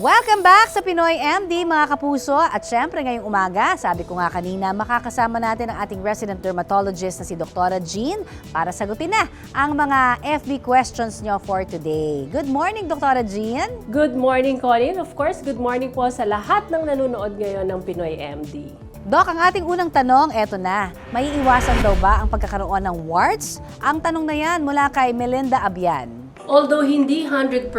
Welcome back sa Pinoy MD mga kapuso at syempre ngayong umaga, sabi ko nga kanina, makakasama natin ang ating resident dermatologist na si Dr. Jean para sagutin na ang mga FB questions nyo for today. Good morning, Dr. Jean. Good morning, Colin. Of course, good morning po sa lahat ng nanonood ngayon ng Pinoy MD. Doc, ang ating unang tanong, eto na. May iwasan daw ba ang pagkakaroon ng warts? Ang tanong na yan mula kay Melinda Abian. Although hindi 100%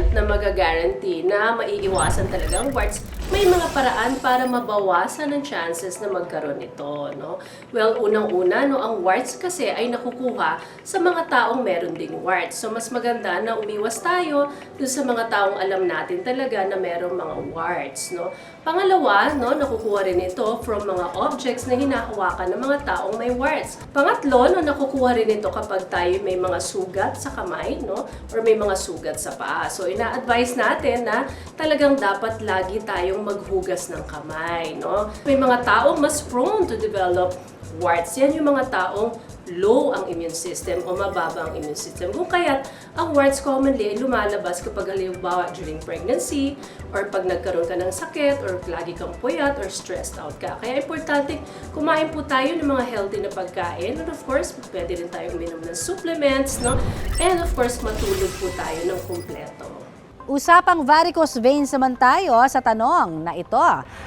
na magagaranti na maiiwasan talaga ang warts, may mga paraan para mabawasan ang chances na magkaroon nito, no? Well, unang-una, no, ang warts kasi ay nakukuha sa mga taong meron ding warts. So, mas maganda na umiwas tayo dun sa mga taong alam natin talaga na merong mga warts, no? Pangalawa, no, nakukuha rin ito from mga objects na hinahawakan ng mga taong may warts. Pangatlo, no, nakukuha rin ito kapag tayo may mga sugat sa kamay, no, or may mga sugat sa paa. So, ina-advise natin na talagang dapat lagi tayong maghugas ng kamay, no? May mga taong mas prone to develop warts. Yan yung mga taong low ang immune system o mababa ang immune system. Kung kaya't ang warts commonly ay lumalabas kapag halimbawa during pregnancy or pag nagkaroon ka ng sakit or lagi kang puyat or stressed out ka. Kaya importante, kumain po tayo ng mga healthy na pagkain and of course, pwede rin tayo uminom ng supplements, no? And of course, matulog po tayo ng kumpleto. Usapang varicose veins naman tayo sa tanong na ito.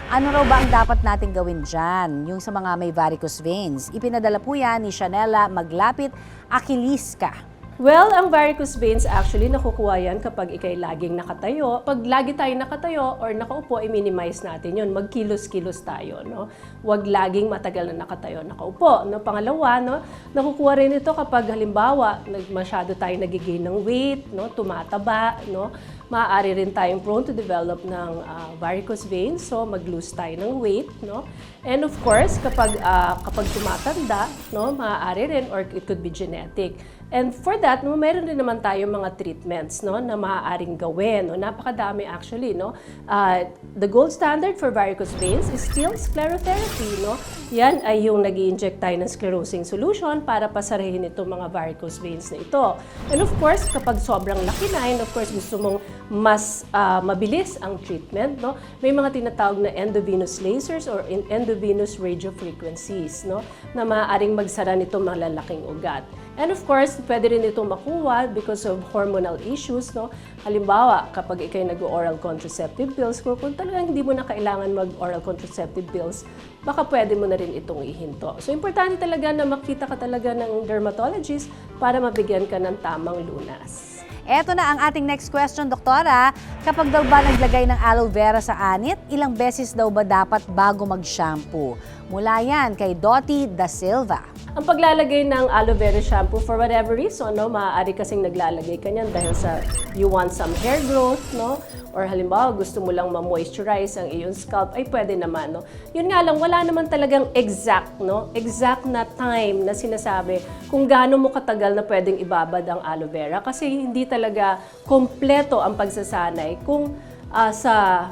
Ano raw ba ang dapat nating gawin dyan? Yung sa mga may varicose veins. Ipinadala po yan ni Shanella Maglapit Aquiliska. Well, ang varicose veins actually nakukuha yan kapag ikay laging nakatayo. Pag lagi tayo nakatayo or nakaupo, i-minimize natin yun. Magkilos-kilos tayo, no? Huwag laging matagal na nakatayo, nakaupo. No? Pangalawa, no? Nakukuha rin ito kapag halimbawa, masyado tayo nagigain ng weight, no? Tumataba, no? Maaari rin tayong prone to develop ng varicose veins, so mag-lose tayo ng weight, no? And of course, kapag tumatanda, no, maaari rin or it could be genetic. And for that, no, meron din naman tayong mga treatments, no, na maaaring gawin. No? Napakadami actually, no. The gold standard for varicose veins is still sclerotherapy, no. Yan ay yung nag-i-inject tayo ng sclerosing solution para pasarahin itong mga varicose veins na ito. And of course, kapag sobrang laki na, and of course gusto mong mas mabilis ang treatment, no, may mga tinatawag na endovenous lasers or endovenous radiofrequencies, no, na maaaring magsara nito malalaking ugat. And of course, pwede rin ito makuha because of hormonal issues, no? Halimbawa, kapag ikay nag-oral contraceptive pills, kung talagang hindi mo na kailangan mag-oral contraceptive pills, baka pwede mo na rin itong ihinto. So, importante talaga na makita ka talaga ng dermatologist para mabigyan ka ng tamang lunas. Eto na ang ating next question, Doktora. Kapag daw ba naglagay ng aloe vera sa anit, ilang beses daw ba dapat bago mag-shampoo? Mula yan kay Dottie Da Silva. Ang paglalagay ng aloe vera shampoo, for whatever reason, no, maaari kasing naglalagay ka niyan dahil sa you want some hair growth, no? Or halimbawa, gusto mo lang ma-moisturize ang iyong scalp, ay pwede naman, no? Yun nga lang, wala naman talagang exact, no? Exact na time na sinasabi kung gaano mo katagal na pwedeng ibabad ang aloe vera kasi hindi talaga kompleto ang pagsasanay kung sa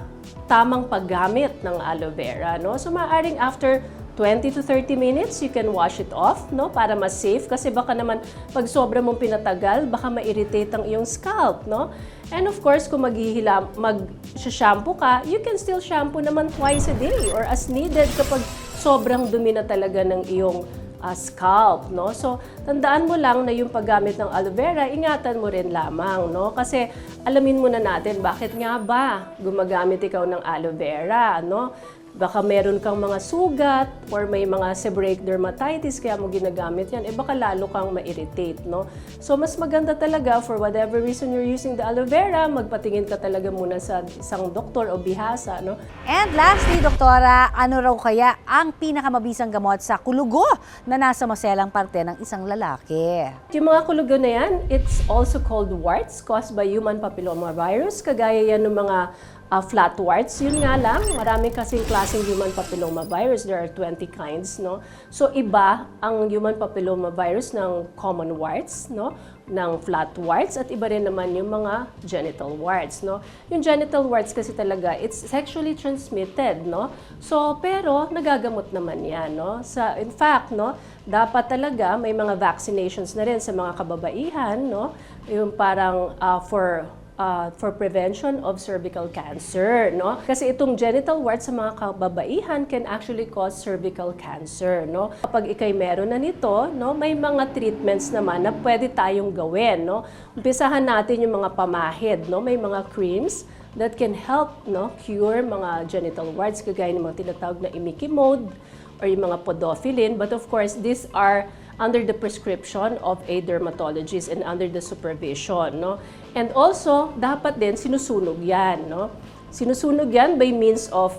tamang paggamit ng aloe vera, no? So, maaaring after 20 to 30 minutes, you can wash it off, no? Para mas safe. Kasi baka naman, pag sobra mong pinatagal, baka ma-irritate ang iyong scalp, no? And of course, kung mag-shampoo ka, you can still shampoo naman twice a day or as needed kapag sobrang dumi na talaga ng iyong scalp, no? So, tandaan mo lang na yung paggamit ng aloe vera, ingatan mo rin lamang, no? Kasi alamin muna natin bakit nga ba gumagamit ikaw ng aloe vera, no? Baka meron kang mga sugat or may mga seborrheic dermatitis kaya mo ginagamit yan, baka lalo kang ma-irritate, no? So, mas maganda talaga for whatever reason you're using the aloe vera, magpatingin ka talaga muna sa isang doktor o bihasa, no? And lastly, Doktora, ano raw kaya ang pinakamabisang gamot sa kulugo na nasa maselang parte ng isang lalaki? Yung mga kulugo na yan, it's also called warts caused by human papillomavirus. Kagaya yan ng mga flat warts. Yun nga lang, marami kasing klaseng human papillomavirus. There are 20 kinds, no? So, iba ang human papillomavirus ng common warts, no? Ng flat warts, at iba rin naman yung mga genital warts, no? Yung genital warts kasi talaga, it's sexually transmitted, no? So, pero nagagamot naman yan, no? In fact, no, dapat talaga may mga vaccinations na rin sa mga kababaihan, no? Yung parang for for prevention of cervical cancer, no? Kasi itong genital wart sa mga kababaihan can actually cause cervical cancer, no? Kapag ikay meron na nito, no, may mga treatments naman na pwede tayong gawin, no? Umpisahan natin yung mga pamahid, no? May mga creams that can help, no, cure mga genital warts kagaya ng mga tinatawag na imiquimod or yung mga podophyllin, but of course these are under the prescription of a dermatologist and under the supervision, no? And also, dapat din sinusunog yan, no? Sinusunog yan by means of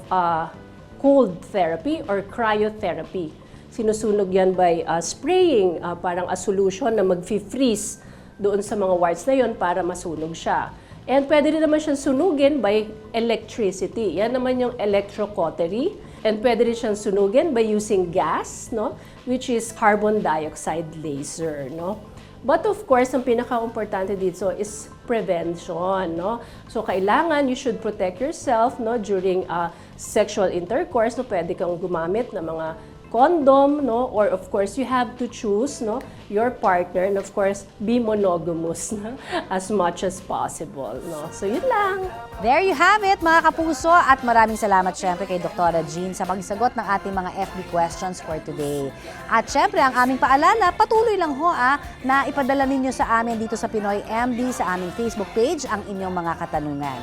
cold therapy or cryotherapy. Sinusunog yan by spraying, parang a solution na mag-freeze doon sa mga warts na yon para masunog siya. And pwede rin naman siyang sunugin by electricity. Yan naman yung electrocautery. And pwede rin siyang sunugin by using gas, no? Which is carbon dioxide laser, no? But of course, ang pinaka-importante dito is prevention, no? So kailangan you should protect yourself, no, during sexual intercourse. No, pwede kang gumamit ng mga condom, no? Or of course, you have to choose, no, your partner, and of course, be monogamous, no? As much as possible, no? So yun lang. There you have it, mga kapuso, at maraming salamat syempre kay Dr. Jean sa pagsagot ng ating mga FB questions for today. At syempre, ang aming paalala, patuloy lang ho na ipadala ninyo sa amin dito sa Pinoy MD sa aming Facebook page ang inyong mga katanungan.